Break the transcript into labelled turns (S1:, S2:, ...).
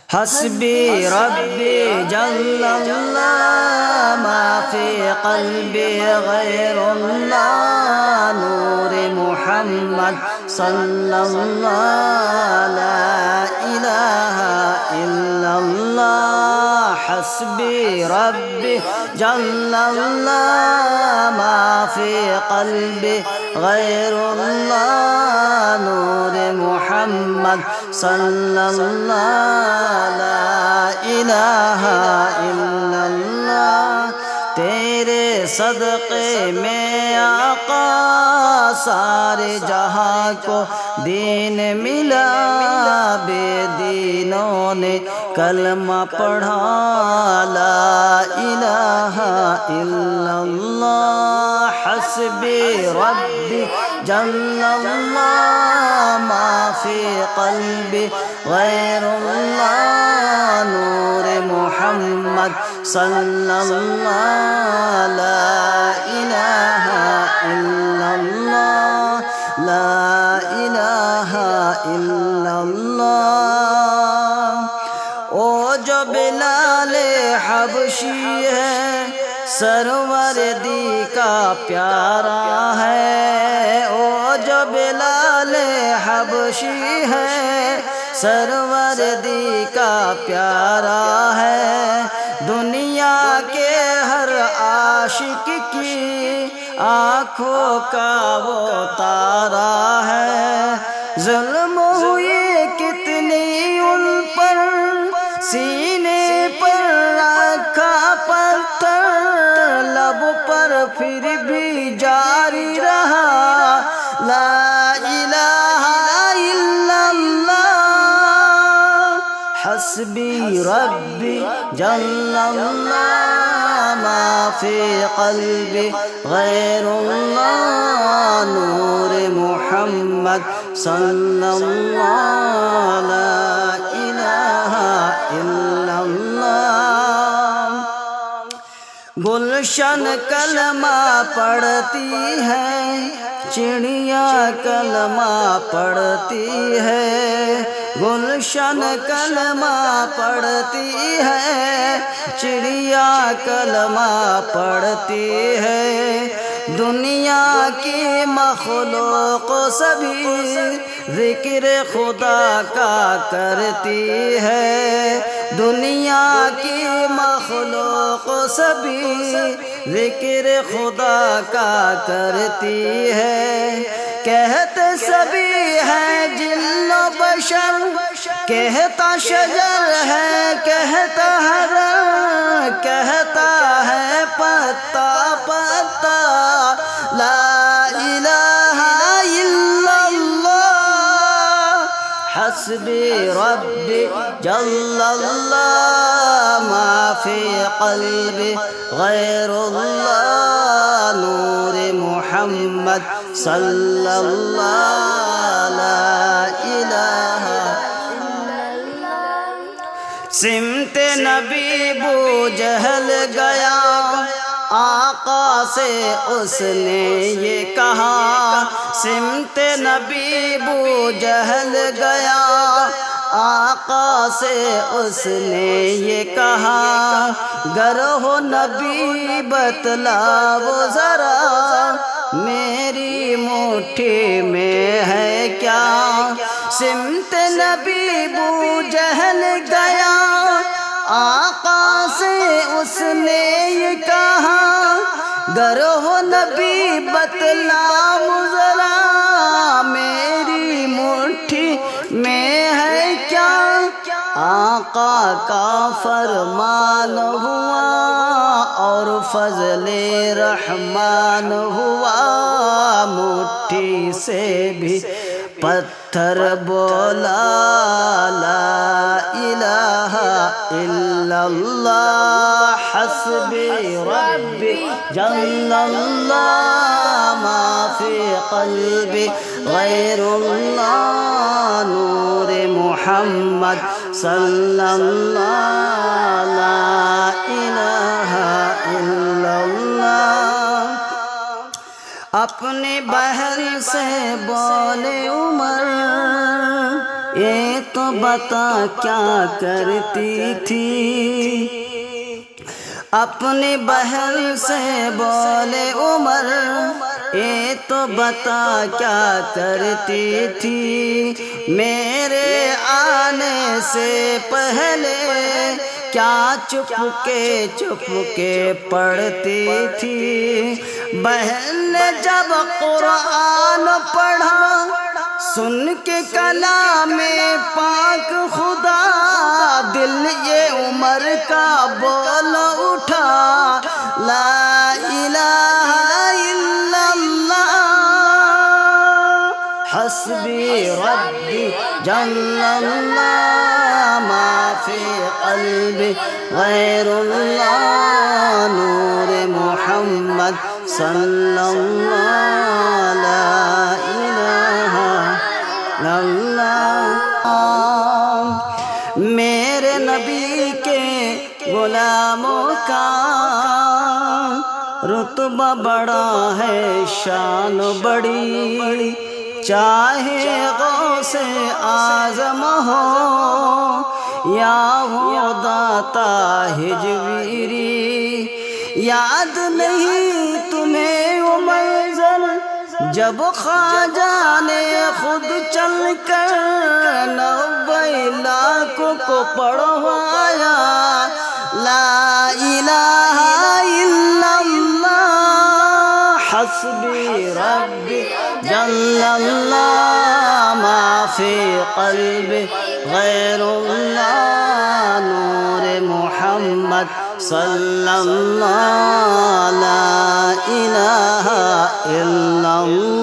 S1: حسبي ربي جل الله ما في قلبي غير الله نور محمد صلى الله لا إله إلا الله حسبي ربي جل الله ما في قلبي غير الله نور محمد صلى الله لا الہ الا اللہ تیرے صدقے میں آقا سارے جہاں کو دین ملا بے دینوں نے کلمہ پڑھا لا الہ الا اللہ حسبی ربی جل اللہ ما فی قلبی غیر اللہ نور محمد صلی اللہ لا الہ الا اللہ لا الہ الا اللہ او جو بلال حبشی ہے سرور دی کا پیارا ہے او جو بلال حبشی ہے سرور دی کا پیارا ہے دنیا کے ہر عاشق کی آنکھوں کا وہ تارا ہے ظلم ہوئے کتنی ان پر سینے پر رکھا پتھر لب پر پھر بھی جاری رہا لا الہ الا اللہ حسبی ربی جل اللہ ما فی قلبی غیر اللہ نور محمد صلی اللہ لا الہ الا اللہ گلشن کلمہ پڑھتی ہے چڑیا کلمہ پڑھتی ہے گلشن کلمہ پڑھتی ہے چڑیا کلمہ پڑھتی ہے دنیا کی مخلوق سبھی ذکر خدا کا کرتی ہے دنیا کی مخلوق سبھی ذکر خدا کا کرتی ہے کہتے سبھی ہے جن و بشر کہتا شجر ہے کہتا حرر کہتا ہے پتا پتا لا الہ الا اللہ حسبی ربی جل اللہ ما فی قلبی غیر اللہ نور محمد صلی اللہ لا الہ سمت نبی بو جہل گیا آقا سے اس نے یہ کہا سمت نبی بو جہل گیا آقا سے اس نے یہ کہا گر ہو نبی بتلاؤ ذرا میری مٹھی میں ہے کیا سمت نبی بو جہل گیا آقا سے اس نے یہ کہا گر ہو نبی بتلاؤ ذرا میری مٹھی میں ہے کیا آقا کا فرمان ہوا اور فضل رحمان ہوا مٹھی سے بھی پتھر بولا لا الہ الا اللہ حسبی ربی جل اللہ ما فی قلبی غیر اللہ نور محمد صلی اللہ لا الہ الا اللہ اپنی بہن سے بولے عمر یہ تو بتا کیا کرتی تھی اپنی بہن سے بولے عمر اے تو بتا کیا کرتی تھی میرے آنے سے پہلے کیا چپ کے پڑھتی تھی بہن نے جب قرآن پڑھا سن کے کلام پاک خدا دل یہ عمر کا بول اٹھا لا الہ الا اللہ حسبی ربی جل اللہ ما فی قلبی غیر اللہ نور محمد صلی اللہ لا الہ الا اللہ میرے نبی کے غلاموں کا رتبہ بڑا ہے شان بڑی چاہے غوث اعظم ہو یا ہو داتا ہجویری یاد نہیں تمہیں وہ منظر جب خواجہ نے خود چل کر 90 لاکھ کو پڑھوایا لا الہ الا اللہ حسبی ربی جل اللہ ما فی قلبی غیر اللہ نور محمد صلی اللہ لا الہ الا اللہ